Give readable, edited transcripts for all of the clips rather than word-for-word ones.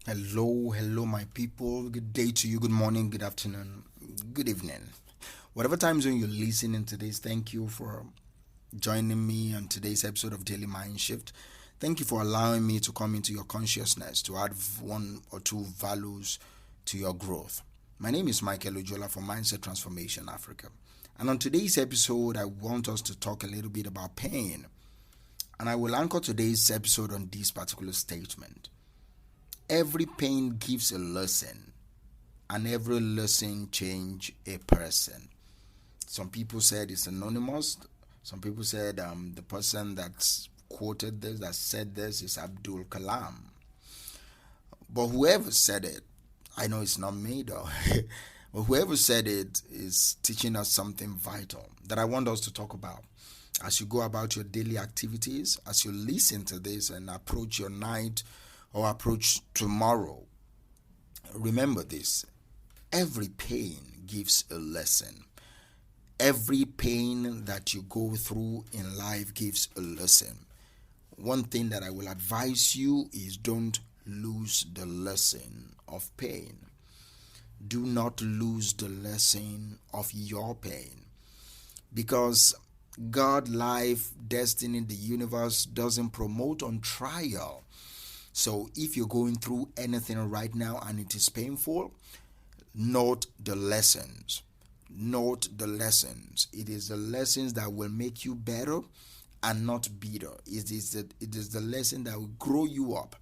Hello, my people. Good day to you. Good morning, good afternoon, good evening. Whatever time zone you're listening to this, thank you for joining me on today's episode of Daily Mind Shift. Thank you for allowing me to come into your consciousness to add one or two values to your growth. My name is Michael Ojola from Mindset Transformation Africa. And on today's episode, I want us to talk a little bit about pain. And I will anchor today's episode on this particular statement. Every pain gives a lesson, and every lesson change a person. Some people said it's anonymous. Some people said the person that's quoted this, that said this, is Abdul Kalam. But whoever said it, I know it's not me though, but whoever said it is teaching us something vital that I want us to talk about. As you go about your daily activities, as you listen to this and approach your night or approach tomorrow, remember this: every pain gives a lesson. Every pain that you go through in life gives a lesson. One thing that I will advise you is don't lose the lesson of pain. Do not lose the lesson of your pain, because God, life, destiny, the universe doesn't promote on trial. So if you're going through anything right now and it is painful, note the lessons. Note the lessons. It is the lessons that will make you better and not bitter. It is the lesson that will grow you up.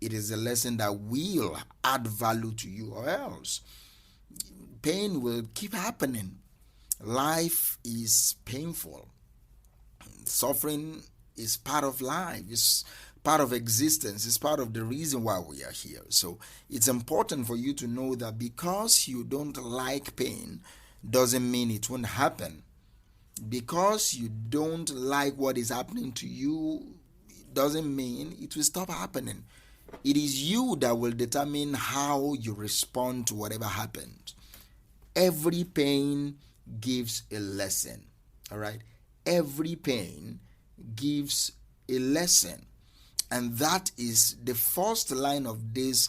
It is the lesson that will add value to you, or else pain will keep happening. Life is painful. Suffering is part of life. It's part of existence. It's part of the reason why we are here. So it's important for you to know that because you don't like pain doesn't mean it won't happen. Because you don't like what is happening to you doesn't mean it will stop happening. It is you that will determine how you respond to whatever happens. Every pain gives a lesson. All right? Every pain gives a lesson. And that is the first line of this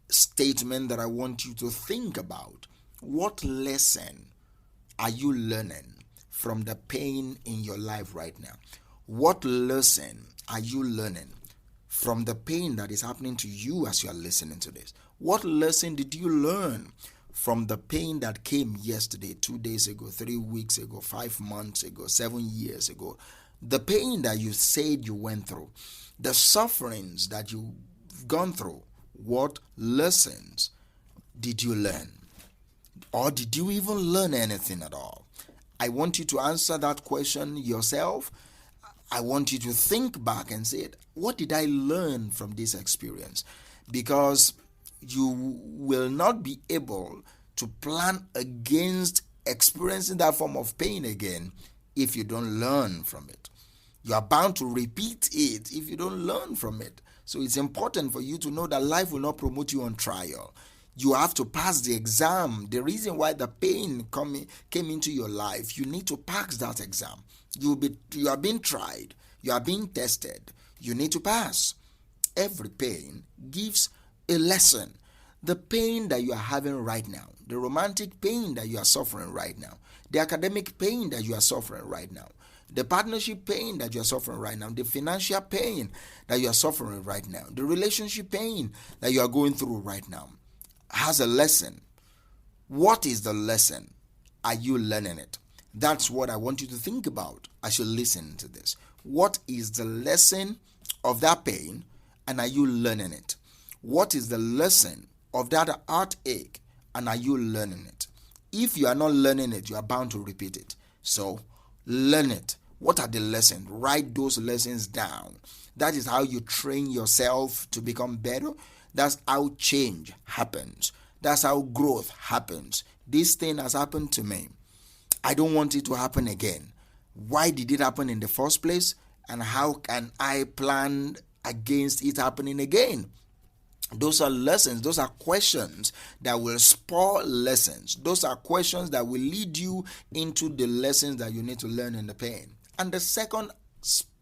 statement that I want you to think about. What lesson are you learning from the pain in your life right now? What lesson are you learning from the pain that is happening to you as you are listening to this? What lesson did you learn from the pain that came yesterday, 2 days ago, 3 weeks ago, 5 months ago, 7 years ago? The pain that you said you went through, the sufferings that you've gone through, what lessons did you learn? Or did you even learn anything at all? I want you to answer that question yourself. I want you to think back and say, what did I learn from this experience? Because you will not be able to plan against experiencing that form of pain again if you don't learn from it. You are bound to repeat it if you don't learn from it. So it's important for you to know that life will not promote you on trial. You have to pass the exam. The reason why the pain came into your life, you need to pass that exam. You are being tried. You are being tested. You need to pass. Every pain gives a lesson. The pain that you are having right now, the romantic pain that you are suffering right now, the academic pain that you are suffering right now, the partnership pain that you are suffering right now, the financial pain that you are suffering right now, the relationship pain that you are going through right now, has a lesson. What is the lesson? Are you learning it? That's what I want you to think about as you listen to this. What is the lesson of that pain, and are you learning it? What is the lesson of that heartache, and are you learning it? If you are not learning it, you are bound to repeat it. So learn it. What are the lessons? Write those lessons down. That is how you train yourself to become better. That's how change happens. That's how growth happens. This thing has happened to me. I don't want it to happen again. Why did it happen in the first place? And how can I plan against it happening again? Those are lessons. Those are questions that will spur lessons. Those are questions that will lead you into the lessons that you need to learn in the pain. And the second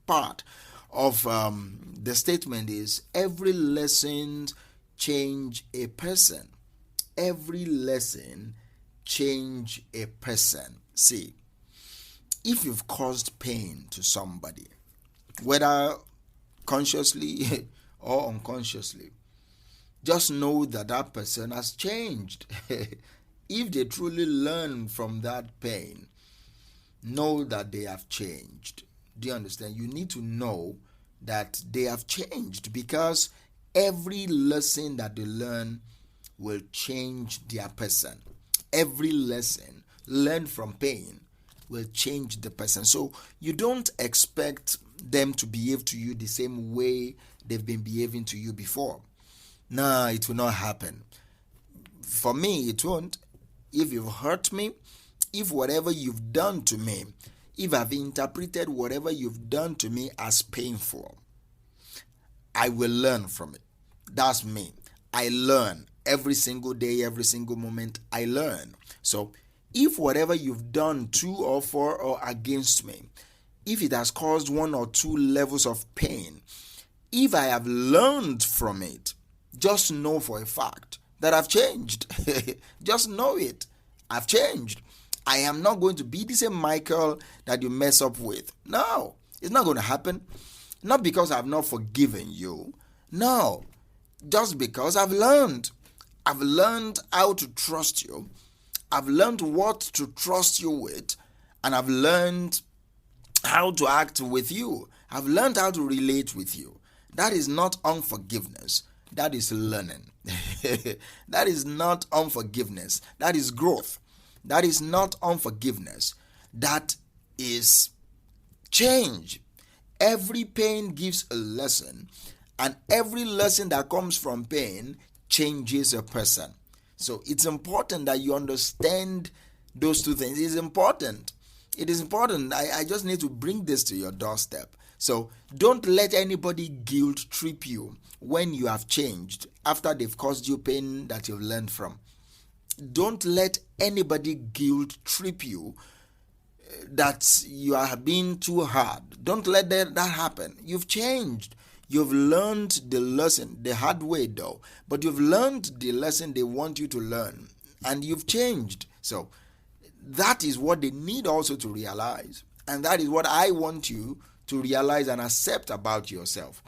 part of the statement is every lesson change a person. Every lesson change a person. See, if you've caused pain to somebody, whether consciously or unconsciously, just know that that person has changed. If they truly learn from that pain, know that they have changed. Do you understand? You need to know that they have changed, because every lesson that they learn will change their person. Every lesson learned from pain will change the person. So you don't expect them to behave to you the same way they've been behaving to you before. No, it will not happen. For me, it won't. If you've hurt me, if whatever you've done to me, if I've interpreted whatever you've done to me as painful, I will learn from it. That's me. I learn every single day, every single moment. I learn. So if whatever you've done to or for or against me, if it has caused 1 or 2 levels of pain, if I have learned from it, just know for a fact that I've changed. Just know it. I've changed. I am not going to be the same Michael that you mess up with. No, it's not going to happen. Not because I've not forgiven you. No, just because I've learned. I've learned how to trust you. I've learned what to trust you with. And I've learned how to act with you. I've learned how to relate with you. That is not unforgiveness. That is learning. That is not unforgiveness. That is growth. That is not unforgiveness. That is change. Every pain gives a lesson, and every lesson that comes from pain changes a person. So it's important that you understand those two things. It's important. It is important. I just need to bring this to your doorstep. So don't let anybody guilt trip you when you have changed after they've caused you pain that you've learned from. Don't let anybody guilt trip you that you are being too hard. Don't let that happen. You've changed. You've learned the lesson the hard way though, but you've learned the lesson they want you to learn, and you've changed. So that is what they need also to realize, and that is what I want you to realize and accept about yourself.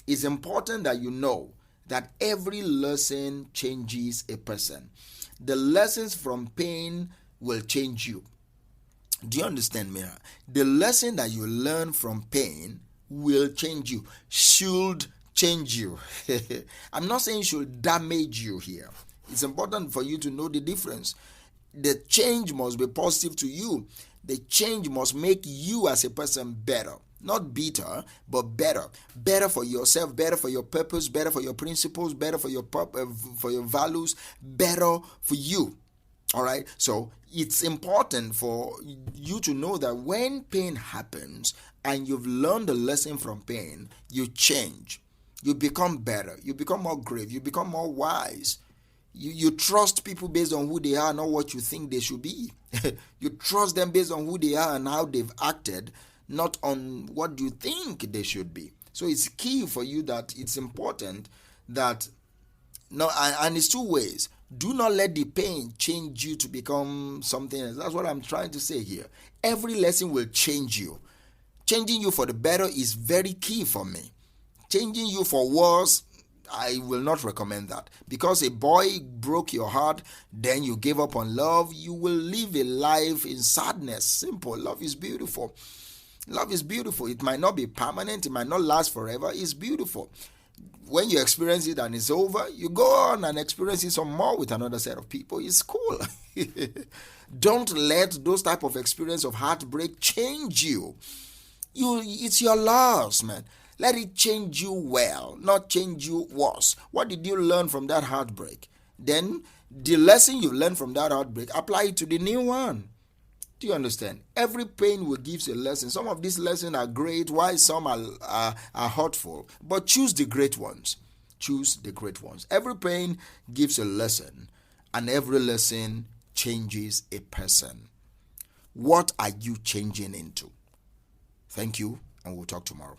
It's important that you know that every lesson changes a person. The lessons from pain will change you. Do you understand me? The lesson that you learn from pain will change you, should change you. I'm not saying should damage you here. It's important for you to know the difference. The change must be positive to you. The change must make you as a person better. Not bitter, but better. Better for yourself, better for your purpose, better for your principles, better for your values, better for you. All right? So it's important for you to know that when pain happens and you've learned a lesson from pain, you change. You become better. You become more grave. You become more wise. You trust people based on who they are, not what you think they should be. You trust them based on who they are and how they've acted, not on what you think they should be. So it's key for you that it's important that, no, and it's 2 ways. Do not let the pain change you to become something else. That's what I'm trying to say here. Every lesson will change you. Changing you for the better is very key for me. Changing you for worse, I will not recommend that. Because a boy broke your heart, then you gave up on love, you will live a life in sadness. Simple. Love is beautiful. Love is beautiful. It might not be permanent. It might not last forever. It's beautiful. When you experience it and it's over, you go on and experience it some more with another set of people. It's cool. Don't let those type of experience of heartbreak change you. It's your loss, man. Let it change you well, not change you worse. What did you learn from that heartbreak? Then the lesson you learned from that heartbreak, apply it to the new one. Do you understand? Every pain will give you a lesson. Some of these lessons are great, while some are hurtful. But choose the great ones. Choose the great ones. Every pain gives a lesson, and every lesson changes a person. What are you changing into? Thank you, and we'll talk tomorrow.